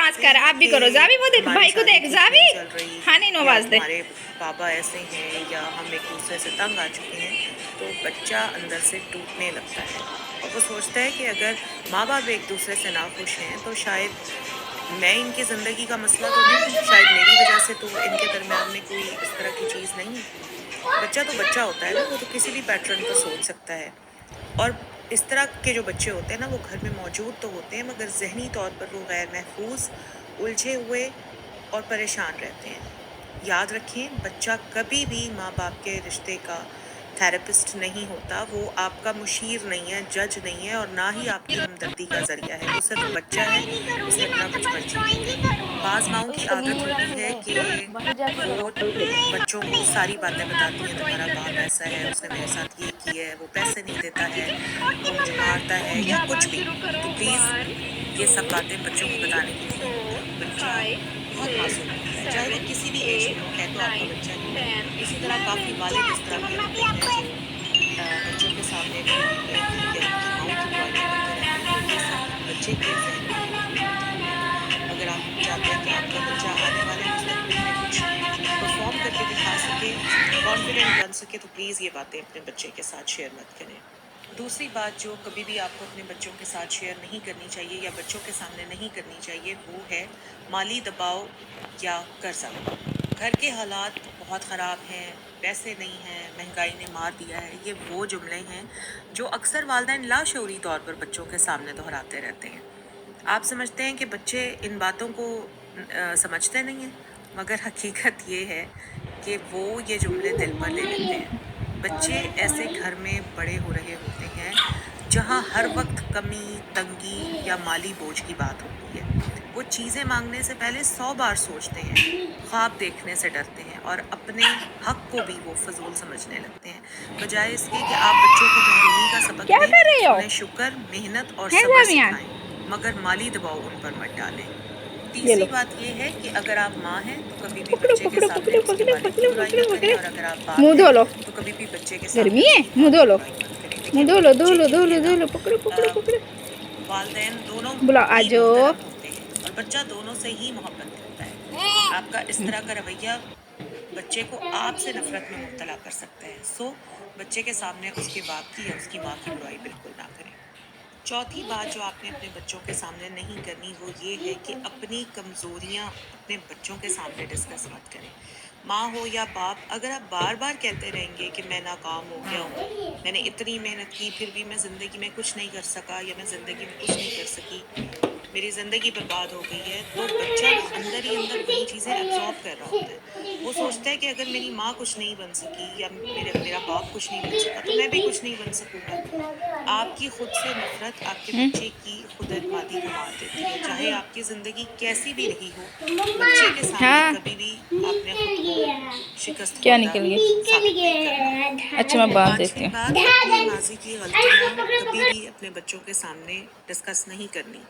Dance कर, आप भी करो। जावी वो देख, भाई को देख, जावी हानी नवाज दे। हमारे बाबा ऐसे हैं या हम एक दूसरे से तंग आ चुके हैं, तो बच्चा अंदर से टूटने लगता है और वो सोचता है कि अगर माँ बाप एक दूसरे से नाखुश हैं तो शायद मैं इनकी ज़िंदगी का मसला तो नहीं, शायद मेरी वजह से तो इनके दरम्यान में कोई इस तरह की चीज़ नहीं है। बच्चा तो बच्चा होता है ना, वो तो किसी भी पैटर्न पर सोच सकता है। और इस तरह के जो बच्चे होते हैं ना, वो घर में मौजूद तो होते हैं मगर ज़हनी तौर पर वो गैर महफूज, उलझे हुए और परेशान रहते हैं। याद रखें, बच्चा कभी भी माँ बाप के रिश्ते का थेरेपिस्ट नहीं होता। वो आपका मुशीर नहीं है, जज नहीं है और ना ही आपकी हमदर्दी का ज़रिया है। वो सिर्फ बच्चा है, उसे अपना बचपन जीने दें। बाज़ माओं की आदत होती है कि वो बच्चों को सारी बातें बताती हैं, तुम्हारा बाप ऐसा है, उसने मेरे साथ ये किया है, वो पैसे नहीं देता है, वो मुझे मारता है या कुछ भी। तो प्लीज़ ये सब बातें बच्चों को बताने की नहीं होती। बच्चा बहुत मासूम होता है, चाहे वो किसी भी एज में हो, है तो आपका बच्चा ही है। इसी तरह काफ़ी वालिद इस तरह के होते हैं जो बच्चों के सामने भी या उनकी माओं की बुराइयाँ करते रहते हैं। तो ये सब बच्चे के ज़हन में नहीं होनी चाहिए। अगर आप चाहते हैं कि आपका बच्चा आने वाले मुस्तक़बिल में कुछ परफॉर्म करके दिखा सके, कॉन्फिडेंट बन सके, तो प्लीज़ ये बातें अपने बच्चे के साथ शेयर मत करें। दूसरी बात जो कभी भी आपको अपने बच्चों के साथ शेयर नहीं करनी चाहिए या बच्चों के सामने नहीं करनी चाहिए, वो है माली दबाव या कर्जा। घर के हालात बहुत ख़राब हैं, पैसे नहीं हैं, महंगाई ने मार दिया है, ये वो जुमले हैं जो अक्सर वालिदैन लाशऊरी तौर पर बच्चों के सामने दोहराते रहते हैं। आप समझते हैं कि बच्चे इन बातों को समझते नहीं हैं, मगर हकीकत ये है कि वो ये जुमले दिल पर ले लेते हैं। बच्चे ऐसे घर में बड़े हो रहे होते हैं जहाँ हर वक्त कमी, तंगी या माली बोझ की बात होती है। वो चीज़ें मांगने से पहले 100 बार सोचते हैं, ख्वाब देखने से डरते हैं और अपने हक को भी वो फजूल समझने लगते हैं। बजाय इसके कि आप बच्चों को महरूमी का सबक क्या कर रहे दें, हो? उन्हें शुक्र, मेहनत और है सब्र जामिया? सिखाएं, मगर माली दबाव उन पर मत डालें। ये तीसरी लो, बात ये है कि अगर आप माँ हैं तो कभी भी पकड़ो बच्चे के पकड़ो सामने पकड़ो उसके पकड़ो वालिद की पकड़ो बुराई पकड़ो मत करें, पकड़ो। और अगर आप बाप मुंह हैं धो लो, तो कभी भी बच्चे के गर्मी सामने है, उसकी मुंह माँ धो की लो, बुराई मत करें। मुंह देखिए, धो लो, धो लो, बच्चे के धो लो, लिए धो ना लो, पकड़ो पकड़ो पकड़ो। वालिदैन दोनों बुलाओ, ही आजो। मोहतरम होते हैं और बच्चा दोनों से ही मोहब्बत करता है। आपका इस तरह का रवैया बच्चे को आपसे नफरत में मुब्तला कर सकता है। सो बच्चे के सामने उसके बाप की या उसकी माँ की बुराई बिल्कुल ना करें। चौथी बात जो आपने अपने बच्चों के सामने नहीं करनी, वो ये है कि अपनी कमज़ोरियाँ अपने बच्चों के सामने डिस्कस मत करें। माँ हो या बाप, अगर आप बार बार कहते रहेंगे कि मैं नाकाम हो गया हूँ, मैंने इतनी मेहनत की फिर भी मैं ज़िंदगी में कुछ नहीं कर सका या मैं ज़िंदगी में कुछ नहीं कर सकी, मेरी ज़िंदगी बर्बाद हो गई है, तो बच्चा ना अंदर ही अंदर वही चीज़ें एब्जॉर्ब कर रहा होता है। वो सोचता है कि अगर मेरी माँ कुछ नहीं बन सकी या मेरा बाप कुछ नहीं बन सका तो मैं भी कुछ नहीं बन सकूँगा। आपकी खुद से नफरत आपके बच्चे की खुद एतमादी को मार देती है। चाहे आपकी ज़िंदगी कैसी भी रही हो, बच्चे के सामने हाँ, कभी भी आपने खुद को शिकस्त क्या खुर्दा निकल साबित नहीं करना। गया? अच्छा मैं बांध देती पांचवी हूँ। बात, अपनी माजी की गलतियाँ कभी भी अपने बच्चों के सामने डिस्कस नहीं करनी।